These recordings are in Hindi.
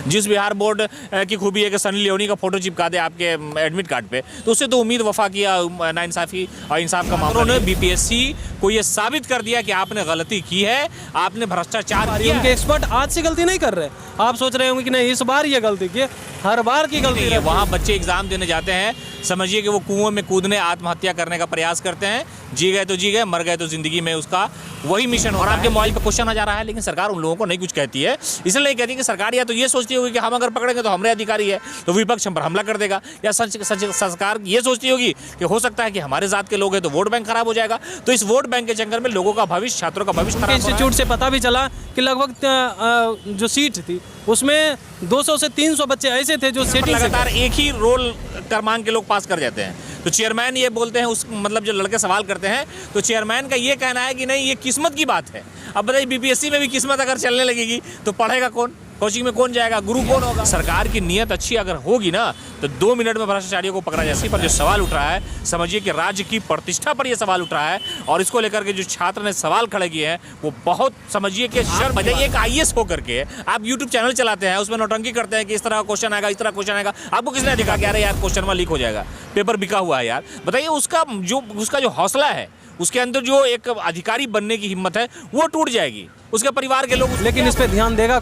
जिस बिहार बोर्ड की खूबी है कि सनी लियोनी का फोटो चिपका दे आपके एडमिट कार्ड पे, तो उससे तो उम्मीद वफा किया नाइंसाफ़ी और इंसाफ का मामला। उन्होंने बीपीएससी को ये साबित कर दिया कि आपने गलती की है, आपने भ्रष्टाचार किया। उनके एक्सपर्ट आज से गलती नहीं कर रहे। आप सोच रहे होंगे कि नहीं इस बार ये गलती की, हर बार की गलती है। वहाँ बच्चे एग्जाम देने जाते हैं, समझिए कि वो कुएं में कूदने आत्महत्या करने का प्रयास करते हैं। जी गए तो जी गए, मर गए तो जिंदगी में उसका वही मिशन। और आपके मोबाइल पे क्वेश्चन आ जा रहा है, लेकिन सरकार उन लोगों को नहीं कुछ कहती है। इसलिए नहीं कहती कि सरकार या तो ये सोचती होगी कि हम अगर पकड़ेंगे तो हमारे अधिकारी है तो विपक्ष हम पर हमला कर देगा, या सरकार ये सोचती होगी कि हो सकता है कि हमारे जात के लोग हैं तो वोट बैंक खराब हो जाएगा। तो इस वोट बैंक के चक्कर में लोगों का भविष्य, छात्रों का भविष्य खराब। इंस्टीट्यूट से पता भी चला कि लगभग जो सीट थी उसमें 200 से 300 बच्चे ऐसे थे जो सेटिंग लगातार एक ही रोल कर मांग के लोग पास कर जाते हैं। तो चेयरमैन ये बोलते हैं, उस मतलब जो लड़के सवाल करते हैं, तो चेयरमैन का ये कहना है कि नहीं ये किस्मत की बात है। अब बताइए बीपीएससी में भी किस्मत अगर चलने लगेगी तो पढ़ेगा कौन, कोचिंग में कौन जाएगा, गुरु कौन होगा। सरकार की नीयत अच्छी अगर होगी ना तो 2 मिनट में भ्रष्टाचारियों को पकड़ा जाए। पर जो सवाल उठ रहा है, समझिए कि राज्य की प्रतिष्ठा पर यह सवाल उठ रहा है, और इसको लेकर के जो छात्र ने सवाल खड़े किए हैं वो बहुत, समझिए कि शर्म। एक आईएएस होकर के आप यूट्यूब चैनल चलाते हैं, उसमें नौटंकी करते हैं कि इस तरह का क्वेश्चन आएगा, इस तरह क्वेश्चन आएगा। आपको किसने अधिकार किया यार क्वेश्चन में लीक हो जाएगा, पेपर बिका हुआ है यार। बताइए उसका जो हौसला है, उसके अंदर जो एक अधिकारी बनने की हिम्मत है वो टूट जाएगी, उसके परिवार के लोग। लेकिन इस पे ध्यान देगा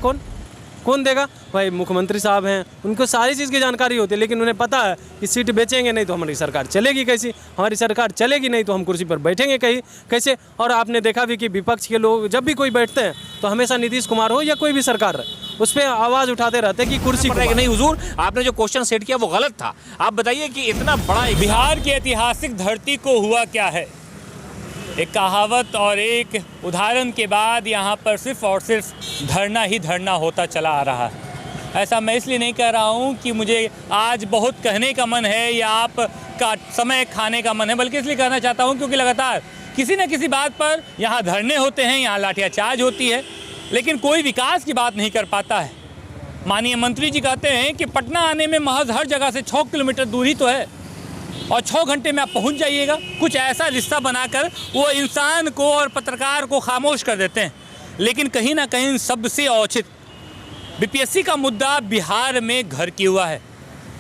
कौन देगा? भाई मुख्यमंत्री साहब हैं, उनको सारी चीज़ की जानकारी होती है, लेकिन उन्हें पता है कि सीट बेचेंगे नहीं तो हमारी सरकार चलेगी कैसी, हमारी सरकार चलेगी नहीं तो हम कुर्सी पर बैठेंगे कैसे। और आपने देखा भी कि विपक्ष के लोग जब भी कोई बैठते हैं तो हमेशा नीतीश कुमार हो या कोई भी सरकार रहे, उस पर आवाज़ उठाते रहते हैं कि कुर्सी पर नहीं हुजूर, आपने जो क्वेश्चन सेट किया वो गलत था। आप बताइए कि इतना बड़ा बिहार की ऐतिहासिक धरती को हुआ क्या है। एक कहावत और एक उदाहरण के बाद यहाँ पर सिर्फ और सिर्फ धरना ही धरना होता चला आ रहा है। ऐसा मैं इसलिए नहीं कह रहा हूँ कि मुझे आज बहुत कहने का मन है या आपका समय खाने का मन है, बल्कि इसलिए कहना चाहता हूँ क्योंकि लगातार किसी न किसी बात पर यहाँ धरने होते हैं, यहाँ लाठियाचार्ज होती है, लेकिन कोई विकास की बात नहीं कर पाता है। माननीय मंत्री जी कहते हैं कि पटना आने में महज हर जगह से 6 किलोमीटर दूरी तो है और 6 घंटे में आप पहुंच जाइएगा। कुछ ऐसा रिश्ता बनाकर वो इंसान को और पत्रकार को खामोश कर देते हैं। लेकिन कहीं ना कहीं सबसे औचित बीपीएससी का मुद्दा बिहार में घर किया हुआ है।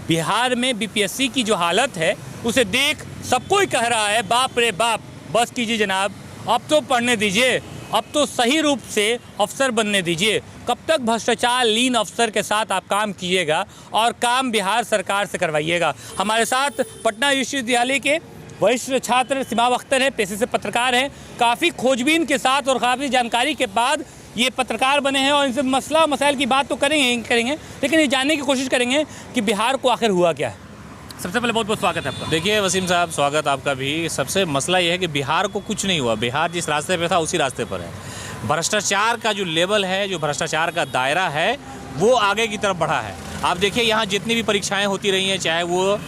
बिहार में बीपीएससी की जो हालत है उसे देख सब कोई कह रहा है बाप रे बाप, बस कीजिए जनाब, अब तो पढ़ने दीजिए, अब तो सही रूप से अफसर बनने दीजिए। कब तक भ्रष्टाचार लीन अफसर के साथ आप काम कीजिएगा और काम बिहार सरकार से करवाइएगा। हमारे साथ पटना विश्वविद्यालय के वरिष्ठ छात्र सिमाब अख्तर हैं, पेशे से पत्रकार हैं, काफ़ी खोजबीन के साथ और काफ़ी जानकारी के बाद ये पत्रकार बने हैं और इनसे मसला मसाइल की बात तो करेंगे, लेकिन ये जानने की कोशिश करेंगे कि बिहार को आखिर हुआ क्या है। सबसे पहले बहुत बहुत स्वागत है आपका। देखिए वसीम साहब, स्वागत आपका भी। सबसे मसला ये है कि बिहार को कुछ नहीं हुआ। बिहार जिस रास्ते पे था उसी रास्ते पर है। भ्रष्टाचार का जो लेवल है, जो भ्रष्टाचार का दायरा है, वो आगे की तरफ बढ़ा है। आप देखिए यहाँ जितनी भी परीक्षाएं होती रही हैं, चाहे वो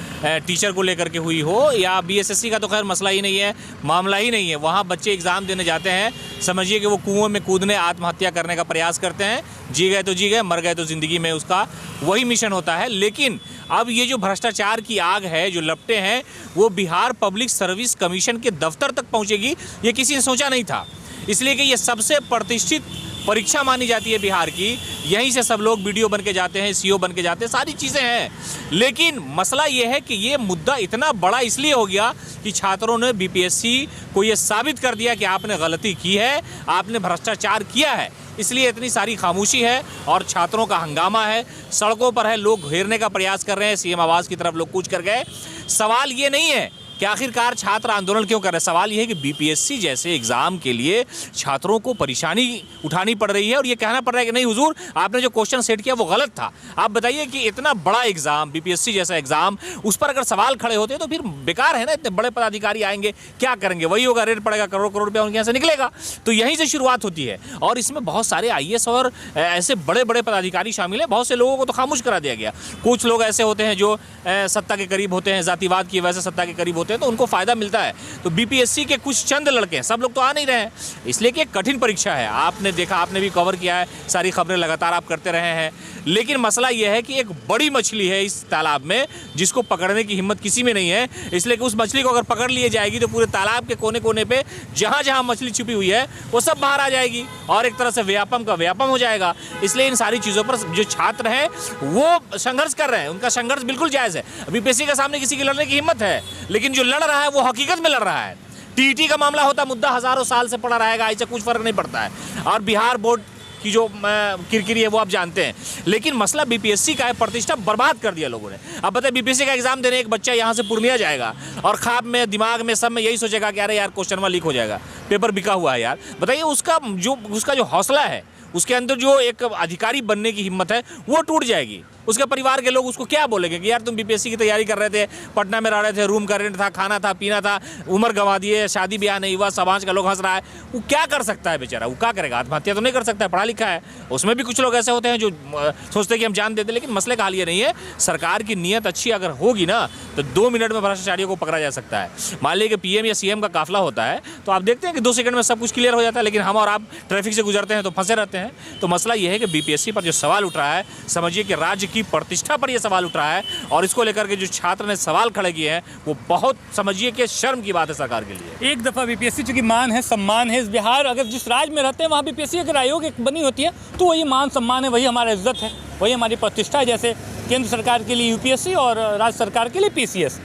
टीचर को लेकर के हुई हो या बीएसएससी का तो खैर मसला ही नहीं है, मामला ही नहीं है। वहाँ बच्चे एग्ज़ाम देने जाते हैं, समझिए कि वो कुएं में कूदने आत्महत्या करने का प्रयास करते हैं। जी गए तो जी गए, मर गए तो ज़िंदगी में उसका वही मिशन होता है। लेकिन अब ये जो भ्रष्टाचार की आग है, जो लपटें हैं, वो बिहार पब्लिक सर्विस कमीशन के दफ्तर तक पहुँचेगी, ये किसी ने सोचा नहीं था। इसलिए कि ये सबसे प्रतिष्ठित परीक्षा मानी जाती है बिहार की। यहीं से सब लोग वीडियो बन के जाते हैं, सीओ बन के जाते हैं, सारी चीज़ें हैं। लेकिन मसला ये है कि ये मुद्दा इतना बड़ा इसलिए हो गया कि छात्रों ने बीपीएससी को ये साबित कर दिया कि आपने गलती की है, आपने भ्रष्टाचार किया है। इसलिए इतनी सारी खामोशी है और छात्रों का हंगामा है, सड़कों पर है, लोग घेरने का प्रयास कर रहे हैं, सीएम आवास की तरफ लोग कूच कर गए। सवाल ये नहीं है कि आखिरकार छात्र आंदोलन क्यों कर रहे हैं, सवाल यह है कि बीपीएससी जैसे एग्जाम के लिए छात्रों को परेशानी उठानी पड़ रही है और ये कहना पड़ रहा है कि नहीं हुजूर, आपने जो क्वेश्चन सेट किया वो गलत था। आप बताइए कि इतना बड़ा एग्जाम, बीपीएससी जैसा एग्जाम, उस पर अगर सवाल खड़े होते हैं तो फिर बेकार है ना। इतने बड़े पदाधिकारी आएंगे, क्या करेंगे? वही होगा, रेट पड़ेगा, करोड़ करोड़ रुपया उनके यहाँ से निकलेगा। तो यहीं से शुरुआत होती है और इसमें बहुत सारे आईएएस और ऐसे बड़े बड़े पदाधिकारी शामिल हैं। बहुत से लोगों को तो खामोश करा दिया गया। कुछ लोग ऐसे होते हैं जो सत्ता के करीब होते हैं, जातिवाद की वजह से सत्ता के करीब होते हैं, होते हैं तो उनको फ़ायदा मिलता है। तो बीपीएससी के कुछ चंद लड़के हैं, सब लोग तो आ नहीं रहे हैं, इसलिए कि एक कठिन परीक्षा है। आपने देखा, आपने भी कवर किया है, सारी खबरें लगातार आप करते रहे हैं। लेकिन मसला यह है कि एक बड़ी मछली है इस तालाब में जिसको पकड़ने की हिम्मत किसी में नहीं है, इसलिए कि उस मछली को अगर पकड़ लिए जाएगी तो पूरे तालाब के कोने कोने पे जहाँ जहाँ मछली छुपी हुई है वो सब बाहर आ जाएगी और एक तरह से व्यापम का व्यापम हो जाएगा। इसलिए इन सारी चीज़ों पर जो छात्र हैं वो संघर्ष कर रहे हैं, उनका संघर्ष बिल्कुल जायज़ है। बीपीएससी के सामने किसी की लड़ने की हिम्मत है, लेकिन जो लड़ रहा है वो हकीकत में लड़ रहा है। टीईटी का मामला होता, मुद्दा हज़ारों साल से पड़ा रहेगा, इससे कुछ फ़र्क नहीं पड़ता है। और बिहार बोर्ड की जो किरकिरी है वो आप जानते हैं, लेकिन मसला बीपीएससी का है, प्रतिष्ठा बर्बाद कर दिया लोगों ने। अब बताइए, बीपीएससी का एग्जाम देने एक बच्चा यहाँ से पूर्णिया जाएगा और ख्वाब में, दिमाग में, सब में यही सोचेगा कि अरे यार क्वेश्चन लीक हो जाएगा, पेपर बिका हुआ है यार। बताइए उसका जो हौसला है, उसके अंदर जो एक अधिकारी बनने की हिम्मत है वो टूट जाएगी। उसके परिवार के लोग उसको क्या बोलेंगे कि यार तुम बीपीएससी की तैयारी कर रहे थे, पटना में रह रहे थे, रूम का रेंट था, खाना था, पीना था, उम्र गंवा दिए, शादी ब्याह नहीं हुआ, समाज का लोग हंस रहा है, वो क्या कर सकता है बेचारा? वो क्या करेगा? आत्महत्या तो नहीं कर सकता है, पढ़ा लिखा है। उसमें भी कुछ लोग ऐसे होते हैं जो सोचते हैं कि हम जान देते, लेकिन मसले का हाल ये नहीं है। सरकार की नीयत अच्छी अगर होगी ना तो 2 मिनट में भ्रष्टाचारियों को पकड़ा जा सकता है। मान लीजिए कि पीएम या सीएम का काफिला होता है तो आप देखते हैं कि 2 सेकंड में सब कुछ क्लियर हो जाता है, लेकिन हम और आप ट्रैफिक से गुजरते हैं तो फंसे रहते हैं। तो मसला ये है कि बीपीएससी पर जो सवाल उठ रहा है, समझिए कि राज्य की प्रतिष्ठा पर सवाल उठ रहा है, और इसको लेकर के जो छात्र ने सवाल खड़े किए हैं वो बहुत, समझिए कि शर्म की बात है सरकार के लिए। एक दफ़ा बीपीएससी चूंकि मान है, सम्मान है, इस बिहार अगर जिस राज्य में रहते हैं वहाँ बीपीएससी अगर आयोग एक बनी होती है तो वही मान सम्मान है, वही हमारा इज्जत है, वही हमारी प्रतिष्ठा है। जैसे केंद्र सरकार के लिए यूपीएससी और राज्य सरकार के लिए पीसीएस।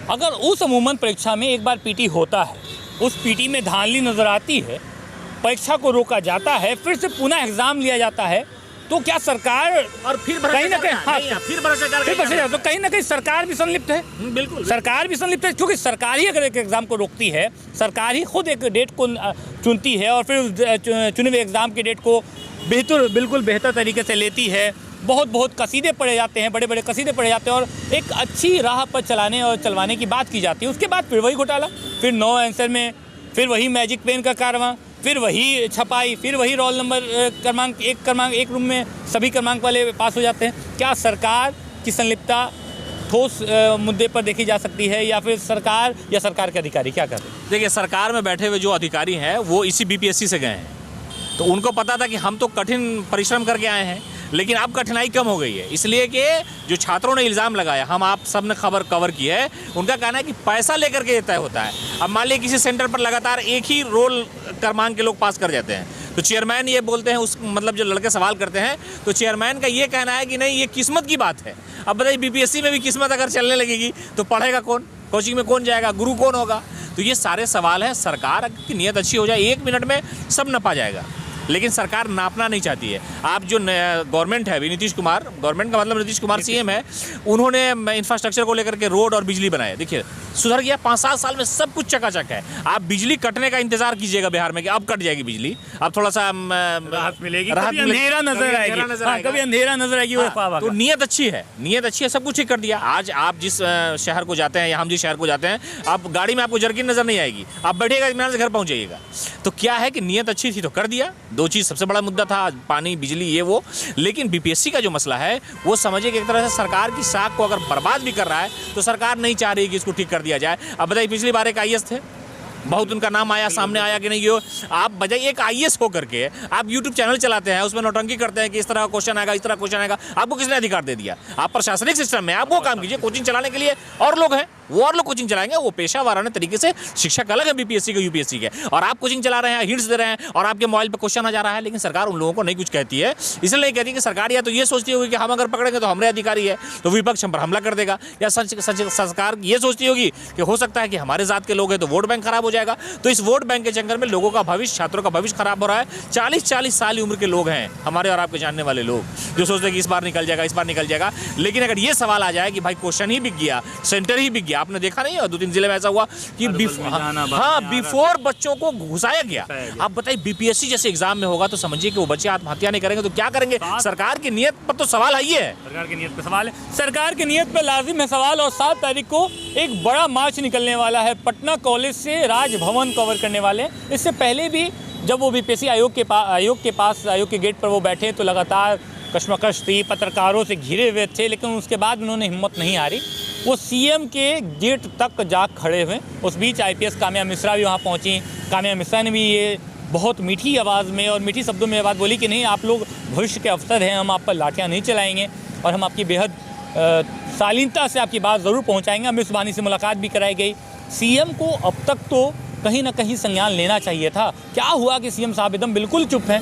अगर उस अमूमन परीक्षा में एक बार पीटी होता है, उस पीटी में धांधली नजर आती है, परीक्षा को रोका जाता है, फिर से पुनः एग्जाम लिया जाता है, तो क्या सरकार और फिर कहीं ना कहीं फिर भ्रष्टाचार, तो कहीं ना कहीं सरकार भी संलिप्त है। बिल्कुल सरकार भी संलिप्त है, क्योंकि सरकार ही अगर एक एग्जाम को रोकती है, सरकार ही खुद एक डेट को चुनती है और फिर चुने हुए एग्जाम की डेट को बिल्कुल बेहतर तरीके से लेती है। बहुत कसीदे पढ़े जाते हैं, बड़े बड़े कसीदे पढ़े जाते हैं और एक अच्छी राह पर चलाने और चलवाने की बात की जाती है। उसके बाद फिर वही घोटाला, फिर 9 आंसर में फिर वही मैजिक पेन का कारवां, फिर वही छपाई, फिर वही रोल नंबर क्रमांक एक रूम में सभी क्रमांक वाले पास हो जाते हैं। क्या सरकार की संलिप्तता ठोस मुद्दे पर देखी जा सकती है, या फिर सरकार या सरकार के अधिकारी क्या कर रहे हैं? देखिए, सरकार में बैठे हुए जो अधिकारी हैं वो इसी बीपीएससी से गए हैं, तो उनको पता था कि हम तो कठिन परिश्रम करके आए हैं, लेकिन अब कठिनाई कम हो गई है। इसलिए कि जो छात्रों ने इल्ज़ाम लगाया, हम आप सब ने खबर कवर की है, उनका कहना है कि पैसा लेकर के ये तय होता है। अब मान लीजिए किसी सेंटर पर लगातार एक ही रोल क्रमांक के लोग पास कर जाते हैं, तो चेयरमैन ये बोलते हैं, उस मतलब जो लड़के सवाल करते हैं, तो चेयरमैन का ये कहना है कि नहीं, ये किस्मत की बात है। अब बताइए, बीपीएससी में भी किस्मत अगर चलने लगेगी तो पढ़ेगा कौन, कोचिंग में कौन जाएगा, गुरु कौन होगा? तो ये सारे सवाल हैं। सरकार की नीयत अच्छी हो जाए, 1 मिनट में सब नपा जाएगा, लेकिन सरकार नापना नहीं चाहती है। आप जो गवर्नमेंट है अभी, नीतीश कुमार, गवर्नमेंट का मतलब नीतीश कुमार सीएम है, उन्होंने इंफ्रास्ट्रक्चर को लेकर के रोड और बिजली बनाए। देखिए, सुधर गया, 5-7 साल में सब कुछ चकाचक है। आप बिजली कटने का इंतजार कीजिएगा बिहार में कि अब कट जाएगी बिजली, अब थोड़ा सा राहत मिलेगी, अंधेरा नजर आएगी, कभी अंधेरा नजर आएगी। तो नीयत अच्छी है, सब कुछ ठीक कर दिया। आज आप जिस शहर को जाते हैं या हम जिस शहर को जाते हैं, आप गाड़ी में आपको जर्किन नजर नहीं आएगी, आप बैठिएगा, इत्मीनान से घर पहुंच जाइएगा। तो क्या है कि नीयत अच्छी थी तो कर दिया। 2 चीज़ सबसे बड़ा मुद्दा था, पानी, बिजली, ये वो। लेकिन बीपीएससी का जो मसला है वो समझिए कि एक तरह से सरकार की साख को अगर बर्बाद भी कर रहा है तो सरकार नहीं चाह रही कि इसको ठीक कर दिया जाए। अब बताइए, पिछली बार एक आईएएस थे, बहुत उनका नाम आया, सामने आया कि नहीं, ये आप बजाय एक आईएएस हो करके आप यूट्यूब चैनल चलाते हैं, उसमें नौटंकी करते हैं कि इस तरह का क्वेश्चन आएगा, इस तरह क्वेश्चन आएगा। आपको किसने अधिकार दे दिया? आप प्रशासनिक सिस्टम में आप वो काम कीजिए, कोचिंग चलाने के लिए और लोग हैं, वो और लोग कोचिंग चलाएंगे, वो पेशा वाराना तरीके से। शिक्षक अलग है बीपीएससी के, यूपीएससी के, और आप कोचिंग चला रहे हैं, हिंट्स दे रहे हैं और आपके मोबाइल पर क्वेश्चन आ जा रहा है, लेकिन सरकार उन लोगों को नहीं कुछ कहती है। इसलिए नहीं कहती कि सरकार या तो ये सोचती होगी कि हम अगर पकड़ेंगे तो हमारे अधिकारी है तो विपक्ष हम पर हमला कर देगा, या सरकार ये सोचती होगी कि हो सकता है कि हमारे जात के लोग हैं तो वोट बैंक खराब हो जाएगा। तो इस वोट बैंक के चक्कर में लोगों का भविष्य, छात्रों का भविष्य खराब हो रहा है। 40-40 साल की उम्र के लोग हैं हमारे और आपके जानने वाले लोग, जो सोचते हैं कि इस बार निकल जाएगा, इस बार निकल जाएगा। लेकिन अगर ये सवाल आ जाए कि भाई क्वेश्चन ही बिक गया, सेंटर ही बिक गया, आपने देखा नहीं है 2-3 जिले में ऐसा हुआ कि बिफोर बच्चों को घुसाया गया। आप बताइए, बीपीएससी जैसे एग्जाम में होगा तो समझिए कि वो बच्चे आत्महत्या नहीं करेंगे तो क्या करेंगे? सरकार की नीयत पर तो सवाल है ही है। सरकार की नीयत पे सवाल है, सरकार की नीयत पे लाजिम है सवाल। और 7 तारीख को एक बड़ा मार्च निकलने वाला है, पटना कॉलेज से राजभवन कवर करने वाले हैं। इससे पहले भी जब वो बीपीएससी आयोग के गेट पर वो बैठे तो लगातार कशमकश थी, पत्रकारों से घिरे हुए थे, लेकिन उसके बाद उन्होंने हिम्मत नहीं हारी वो सीएम के गेट तक जा खड़े हुए। उस बीच आईपीएस काम्या मिश्रा भी वहाँ पहुँची। काम्या मिश्रा ने भी ये बहुत मीठी आवाज़ में और मीठी शब्दों में बात बोली कि नहीं, आप लोग भविष्य के अफसर हैं, हम आप पर लाठियाँ नहीं चलाएंगे और हम आपकी बेहद शालीनता से आपकी बात ज़रूर पहुँचाएंगे। अमित सुबहानी से मुलाकात भी कराई गई। सीएम को अब तक तो कहीं ना कहीं संज्ञान लेना चाहिए था। क्या हुआ कि सीएम साहब एकदम बिल्कुल चुप हैं?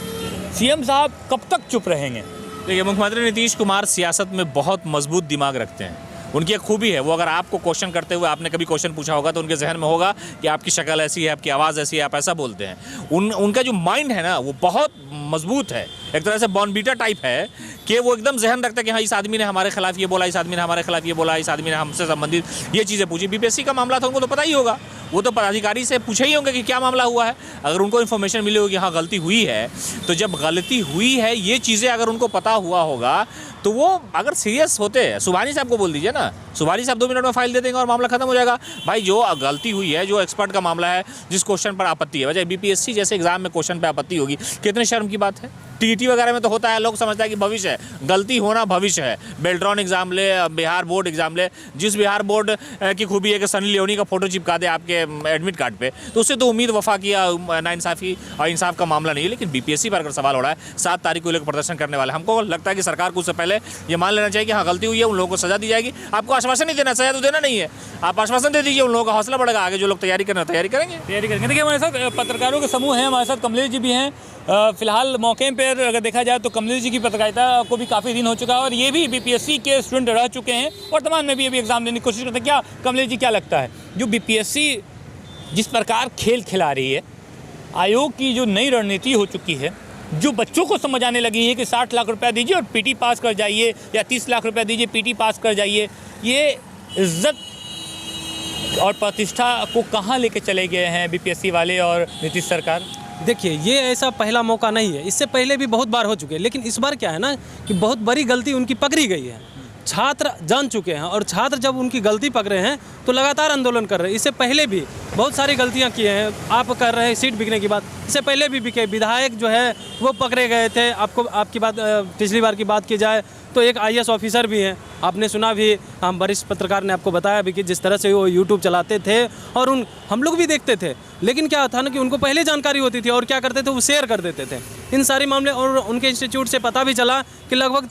सीएम साहब कब तक चुप रहेंगे? देखिए, मुख्यमंत्री नीतीश कुमार सियासत में बहुत मजबूत दिमाग रखते हैं। उनकी एक खूबी है, वो अगर आपको क्वेश्चन करते हुए आपने कभी क्वेश्चन पूछा होगा तो उनके जहन में होगा कि आपकी शक्ल ऐसी है, आपकी आवाज़ ऐसी है, आप ऐसा बोलते हैं। उनका जो माइंड है ना, वो बहुत मजबूत है। एक तरह से बॉर्नवीटा टाइप है कि वो एकदम जहन रखता है कि हाँ, इस आदमी ने हमारे खिलाफ ये बोला, इस आदमी ने हमारे खिलाफ ये बोला, इस आदमी ने हमसे संबंधित ये चीज़ें पूछी। बीपीएससी का मामला था, उनको तो पता ही होगा, वो तो पदाधिकारी से पूछे ही होंगे कि क्या मामला हुआ है। अगर उनको इन्फॉर्मेशन मिली होगी हाँ गलती हुई है, तो जब गलती हुई है ये चीज़ें अगर उनको पता हुआ होगा तो वो अगर सीरियस होते हैं, सुबहानी साहब को बोल दीजिए ना, सुबहानी साहब 2 मिनट में फाइल दे देंगे और मामला खत्म हो जाएगा। भाई जो गलती हुई है, जो एक्सपर्ट का मामला है, जिस क्वेश्चन पर आपत्ति है, वजह बीपीएससी जैसे एग्जाम में क्वेश्चन पर आपत्ति होगी, कितने शर्म की बात है। टीईटी वगैरह में तो होता है, लोग समझता है कि भविष्य है, गलती होना भविष्य है। बेल्ट्रॉन एग्जाम ले, बिहार बोर्ड एग्जाम ले, जिस बिहार बोर्ड की खूबी है कि सनी लियोनी का फोटो चिपका दे आपके एडमिट कार्ड पे, तो उससे तो उम्मीद वफा की नाइंसाफ़ी और इंसाफ का मामला नहीं है। लेकिन बीपीएससी पर अगर सवाल हो रहा है, 7 तारीख को लेकर प्रदर्शन करने वाले, हमको लगता है कि सरकार को उससे पहले ये मान लेना चाहिए कि हाँ गलती हुई है, उन लोगों को सजा दी जाएगी। आपको आश्वासन नहीं देना, सजा तो देना नहीं है, आप आश्वासन दे दीजिए, उन लोगों का हौसला बढ़ेगा, आगे जो लोग तैयारी करना तैयारी करेंगे। देखिए, हमारे साथ पत्रकारों के समूह हैं, हमारे साथ कमलेश जी भी हैं। फिलहाल मौके पर अगर देखा जाए तो कमलेश जी की पत्रकारिता को भी काफ़ी दिन हो चुका है और ये भी बीपीएससी के स्टूडेंट रह चुके हैं, वर्तमान में भी अभी एग्जाम देने की कोशिश करते हैं। क्या कमलेश जी, क्या लगता है जो बीपीएससी जिस प्रकार खेल खिला रही है, आयोग की जो नई रणनीति हो चुकी है, जो बच्चों को समझ आने लगी है कि 60 लाख रुपया दीजिए और पीटी पास कर जाइए, या 30 लाख रुपया दीजिए पीटी पास कर जाइए, ये इज्जत और प्रतिष्ठा को कहाँ लेके चले गए हैं बीपीएससी वाले और नीतीश सरकार? देखिए, ये ऐसा पहला मौका नहीं है, इससे पहले भी बहुत बार हो चुके हैं। लेकिन इस बार क्या है ना कि बहुत बड़ी गलती उनकी पकड़ी गई है। छात्र जान चुके हैं और छात्र जब उनकी गलती पकड़े हैं तो लगातार आंदोलन कर रहे हैं। इससे पहले भी बहुत सारी गलतियां किए हैं। आप कर रहे हैं सीट बिकने की बात, इससे पहले भी बिके विधायक जो है वो पकड़े गए थे। आपकी बात पिछली बार की बात की जाए तो एक आईएएस ऑफिसर भी हैं, आपने सुना भी, हम वरिष्ठ पत्रकार ने आपको बताया भी कि जिस तरह से वो यूट्यूब चलाते थे और हम लोग भी देखते थे। लेकिन क्या था ना कि उनको पहले जानकारी होती थी और क्या करते थे, वो शेयर कर देते थे इन सारे मामले। और उनके इंस्टीट्यूट से पता भी चला कि लगभग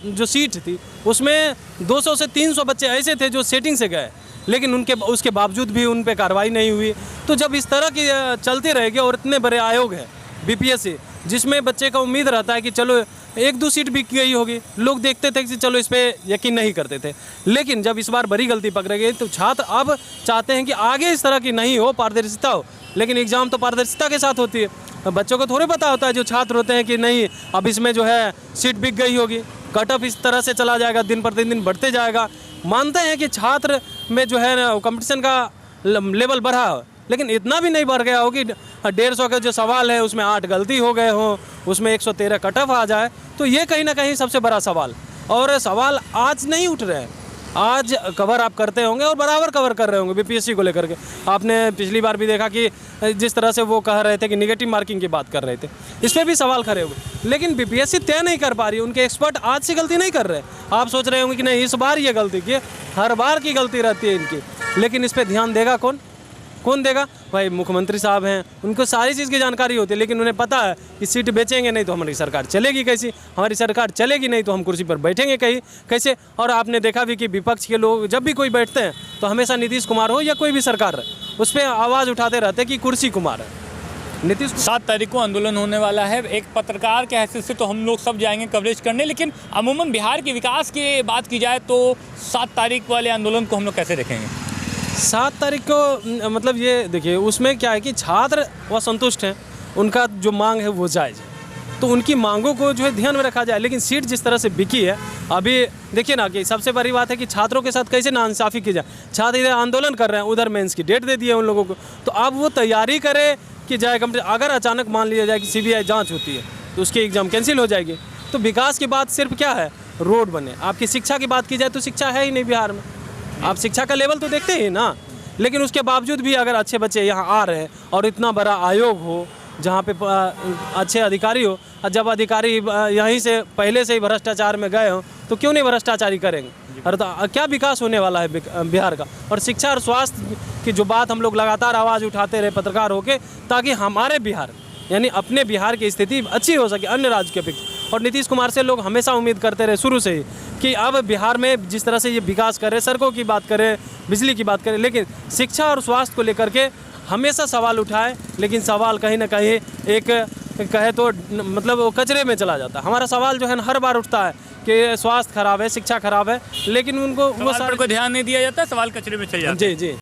जो सीट थी उसमें 200 से 300 बच्चे ऐसे थे जो सेटिंग से गए, लेकिन उसके बावजूद भी उन पर कार्रवाई नहीं हुई। तो जब इस तरह की चलते रहेगी और इतने बड़े आयोग है बीपीएससी, जिसमें बच्चे का उम्मीद रहता है कि चलो 1-2 सीट बिक गई होगी, लोग देखते थे कि चलो इस पर यकीन नहीं करते थे। लेकिन जब इस बार बड़ी गलती पकड़ी गई तो छात्र अब चाहते हैं कि आगे इस तरह की नहीं हो, पारदर्शिता हो। लेकिन एग्ज़ाम तो पारदर्शिता के साथ होती है, बच्चों को थोड़े पता होता है जो छात्र होते हैं कि नहीं अब इसमें जो है सीट बिक गई होगी, कट ऑफ इस तरह से चला जाएगा, दिन प्रतिदिन बढ़ते जाएगा। मानते हैं कि छात्र में जो है ना कंपटीशन का लेवल बढ़ा हो, लेकिन इतना भी नहीं बढ़ गया हो कि 150 का जो सवाल है उसमें 8 गलती हो गए हो, उसमें 113 कट ऑफ आ जाए। तो ये कहीं ना कहीं सबसे बड़ा सवाल, और सवाल आज नहीं उठ रहे हैं, आज कवर आप करते होंगे और बराबर कवर कर रहे होंगे बीपीएससी को लेकर के। आपने पिछली बार भी देखा कि जिस तरह से वो कह रहे थे कि निगेटिव मार्किंग की बात कर रहे थे, इस पर भी सवाल खड़े हुए। लेकिन बीपीएससी तय नहीं कर पा रही, उनके एक्सपर्ट आज से गलती नहीं कर रहे। आप सोच रहे होंगे कि नहीं इस बार ये गलती की, हर बार की गलती रहती है इनकी, लेकिन इस पर ध्यान देगा कौन देगा? भाई मुख्यमंत्री साहब हैं, उनको सारी चीज़ की जानकारी होती है, लेकिन उन्हें पता है कि सीट बेचेंगे नहीं तो हमारी सरकार चलेगी कैसी, हमारी सरकार चलेगी नहीं तो हम कुर्सी पर बैठेंगे कैसे। और आपने देखा भी कि विपक्ष के लोग जब भी कोई बैठते हैं तो हमेशा नीतीश कुमार हो या कोई भी सरकार रहे, उस पर आवाज़ उठाते रहते हैं कि कुर्सी कुमार है नीतीश। 7 तारीख को आंदोलन होने वाला है। एक पत्रकार के हैसियत से तो हम लोग सब जाएंगे कवरेज करने, लेकिन अमूमन बिहार के विकास की बात की जाए तो 7 तारीख वाले आंदोलन को हम लोग कैसे देखेंगे? 7 तारीख को मतलब ये देखिए, उसमें क्या है कि छात्र वह संतुष्ट हैं, उनका जो मांग है वो जायज़ है, तो उनकी मांगों को जो है ध्यान में रखा जाए। लेकिन सीट जिस तरह से बिकी है, अभी देखिए ना कि सबसे बड़ी बात है कि छात्रों के साथ कैसे नाइंसाफ़ी की जाए। छात्र इधर आंदोलन कर रहे हैं, उधर मेंस की डेट दे दी है उन लोगों को, तो अब वो तैयारी करे कि जाए अगर अचानक मान लिया जाए कि सीबीआई जाँच होती है तो उसकी एग्ज़ाम कैंसिल हो जाएगी। तो विकास की बात सिर्फ क्या है, रोड बने। आपकी शिक्षा की बात की जाए तो शिक्षा है ही नहीं बिहार में, आप शिक्षा का लेवल तो देखते ही ना। लेकिन उसके बावजूद भी अगर अच्छे बच्चे यहाँ आ रहे हैं और इतना बड़ा आयोग हो जहाँ पे अच्छे अधिकारी हो, और जब अधिकारी यहीं से पहले से ही भ्रष्टाचार में गए हो तो क्यों नहीं भ्रष्टाचारी करेंगे। और तो क्या विकास होने वाला है बिहार का। और शिक्षा और स्वास्थ्य की जो बात हम लोग लगातार आवाज़ उठाते रहे पत्रकार होके, ताकि हमारे बिहार यानी अपने बिहार की स्थिति अच्छी हो सके अन्य राज्य के अपेक्षा। और नीतीश कुमार से लोग हमेशा उम्मीद करते रहे शुरू से ही कि अब बिहार में जिस तरह से ये विकास करे, सड़कों की बात करें, बिजली की बात करें, लेकिन शिक्षा और स्वास्थ्य को लेकर के हमेशा सवाल उठाए, लेकिन सवाल कहीं ना कहीं एक कहे तो मतलब वो कचरे में चला जाता है। हमारा सवाल जो है हर बार उठता है कि स्वास्थ्य खराब है, शिक्षा खराब है, लेकिन उनको वो सवाल पर कोई ध्यान नहीं दिया जाता, सवाल कचरे में चल जाता है। जी जी।